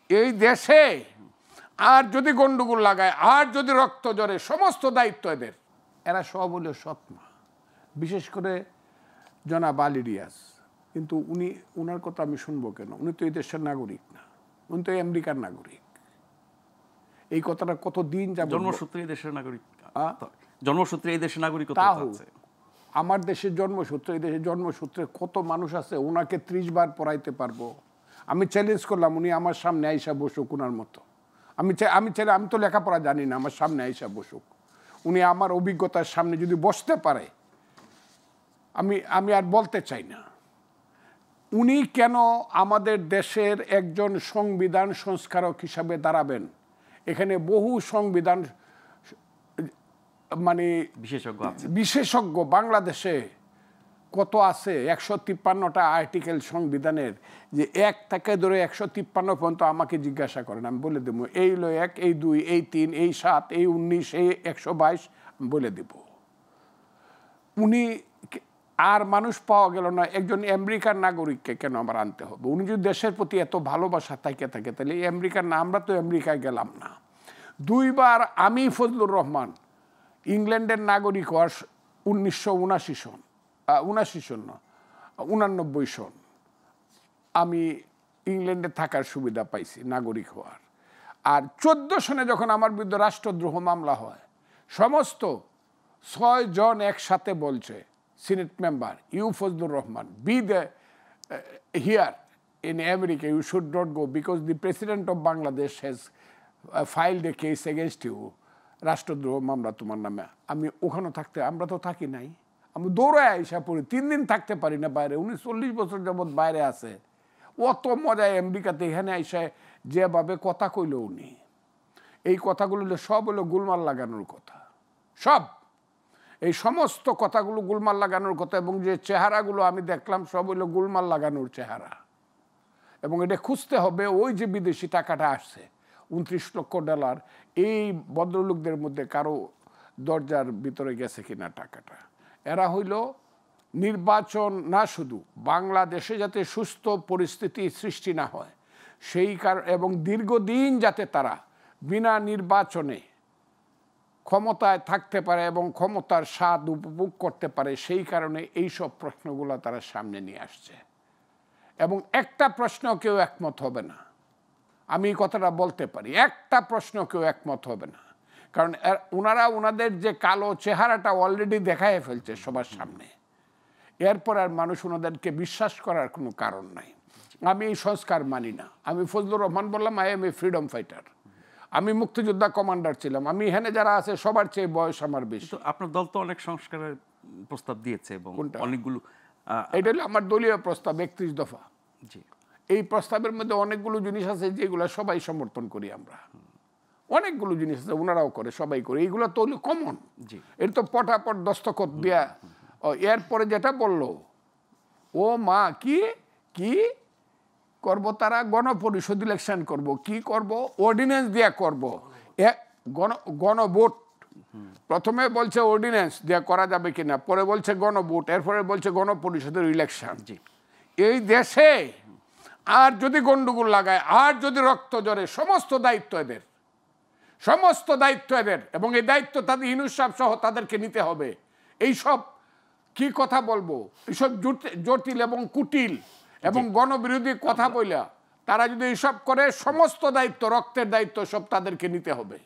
এই দেশে আর যদি গন্ডগোল লাগায় আর যদি রক্ত ঝরে সমস্ত দায়িত্ব এদের। এরা সব হলো সৎমা, বিশেষ করে জনাব আলী রিয়াজ। কিন্তু উনার কথা আমি শুনবো কেন? উনি তো এই দেশের নাগরিক না, উনি তো আমেরিকার নাগরিক। এই কথাটা কতদিন যাবে? জন্মসূত্রে এই দেশের নাগরিক, জন্মসূত্রে এই দেশের নাগরিকত্ব আছে। আমার দেশের জন্মসূত্রে, এই দেশের জন্মসূত্রে কত মানুষ আছে, ওনাকে 30 বার পড়াইতে পারবো। আমি চ্যালেঞ্জ করলাম, উনি আমার সামনে আইসা বসুক উনার মতো। আমি তো লেখাপড়া জানি না, আমার সামনে আইসা বসুক। উনি আমার অভিজ্ঞতার সামনে যদি বসতে পারে, আমি আর বলতে চাই না। উনি কেন আমাদের দেশের একজন সংবিধান সংস্কারক হিসাবে দাঁড়াবেন? এখানে বহু সংবিধান মানে বিশেষজ্ঞ বাংলাদেশে কত আছে, 153টা আর্টিকেল সংবিধানের, যে 1 থেকে ধরে 153 পর্যন্ত আমাকে জিজ্ঞাসা করেন, আমি বলে দেবো এই হলো 1, এই 2, এই 3, এই 7, এই 19, এই 122 বলে দেব। উনি আর মানুষ পাওয়া গেল না। একজন আমেরিকার নাগরিককে কেন আমার আনতে হবে? উনি যদি দেশের প্রতি এত ভালোবাসা থাকে তাহলে আমেরিকার না, আমরা তো আমেরিকায় গেলাম না। 2 বার আমি ফজলুর রহমান ইংল্যান্ডের নাগরিক হওয়ার 1979 সন 89 সন আমি ইংল্যান্ডে থাকার সুবিধা পাইছি নাগরিক হওয়ার। আর 14 সনে যখন আমার বিরুদ্ধে রাষ্ট্রদ্রোহ মামলা হয়, সমস্ত 6 জন একসাথে বলছে, senate member, you Fazlur Rahman, be the here in America, you should not go because the president of Bangladesh has filed a case against you, রাষ্ট্রদ্রোহ মামলা তোমার নামে। আমি ওখানে থাকতে, আমরা তো থাকি নাই, আমি দৌড়ায় আইসা পড়ি, 3 দিন থাকতে পারি না বাইরে। উনি 40 বছর যাবৎ বাইরে আছে। অত মজায় আমেরিকাতে, এখানে আইসা যেভাবে কথা কইল উনি, এই কথাগুলো সব হলো গোলমাল লাগানোর কথা। সব এই সমস্ত কথাগুলো গোলমাল লাগানোর কথা। এবং যে চেহারাগুলো আমি দেখলাম সব হলো গোলমাল লাগানোর চেহারা। এবং এটা খুঁজতে হবে, ওই যে বিদেশি টাকাটা আসছে $29 লক্ষ, এই ভদ্রলোকদের মধ্যে কারো দরজার ভিতরে গেছে কিনা টাকাটা। এরা হইল নির্বাচন না, শুধু বাংলাদেশে যাতে সুস্থ পরিস্থিতি সৃষ্টি না হয় সেই এবং দীর্ঘদিন যাতে তারা বিনা নির্বাচনে ক্ষমতায় থাকতে পারে এবং ক্ষমতার স্বাদ উপভোগ করতে পারে, সেই কারণে এইসব প্রশ্নগুলো তারা সামনে নিয়ে আসছে। এবং একটা প্রশ্ন কেউ একমত হবে না, আমি এই কথাটা বলতে পারি, একটা প্রশ্ন কেউ একমত হবে না। কারণ ওনারা ওনাদের যে কালো চেহারাটা অলরেডি দেখায় ফেলছে সবার সামনে। এরপর আর মানুষ ওনাদেরকে বিশ্বাস করার কোনো কারণ নাই। আমি এই সংস্কার মানি না। আমি ফজলুর রহমান বললাম, I M A freedom fighter. আমি মুক্তিযোদ্ধা কমান্ডার ছিলাম। আমি এখানে যারা আছে সবার চেয়ে বয়স আমার বেশি। আপনার দল তো অনেক সংস্কারের প্রস্তাব দিয়েছে এবং অনেকগুলো, এটা হলো আমার দলীয় প্রস্তাব 31 দফা। জি, এই প্রস্তাবের মধ্যে অনেকগুলো জিনিস আছে যেগুলো সবাই সমর্থন করি আমরা। অনেকগুলো জিনিস আছে ওনারাও করে, সবাই করে। এইগুলো তো হলো কমন। জি, এটা তো পটাপট দস্তখত দেয়া। এরপরে যেটা বললো, ও মা, কি কি করব, তারা গণপরিষদ ইলেকশন করব, কি করব, অর্ডিন্যান্স দিয়া করব, গণভোট। প্রথমে বলছে অর্ডিন্যান্স দিয়া করা যাবে কিনা, পরে বলছে গণভোট, এরপরে বলছে গণপরিষদের ইলেকশন। এই দেশে আর যদি গন্ডগোল লাগায় আর যদি রক্ত ঝরে সমস্ত দায়িত্ব এদের, সমস্ত দায়িত্ব এদের। এবং এই দায়িত্ব তাদের ইউনূস সাহেব সহ তাদেরকে নিতে হবে। এইসব কি কথা বলবো, এইসব জটিল এবং কুটিল এবং গণবিরোধী কথা বইলা তারা যদি এইসব করে, সমস্ত দায়িত্ব, রক্তের দায়িত্ব সব তাদেরকে নিতে হবে।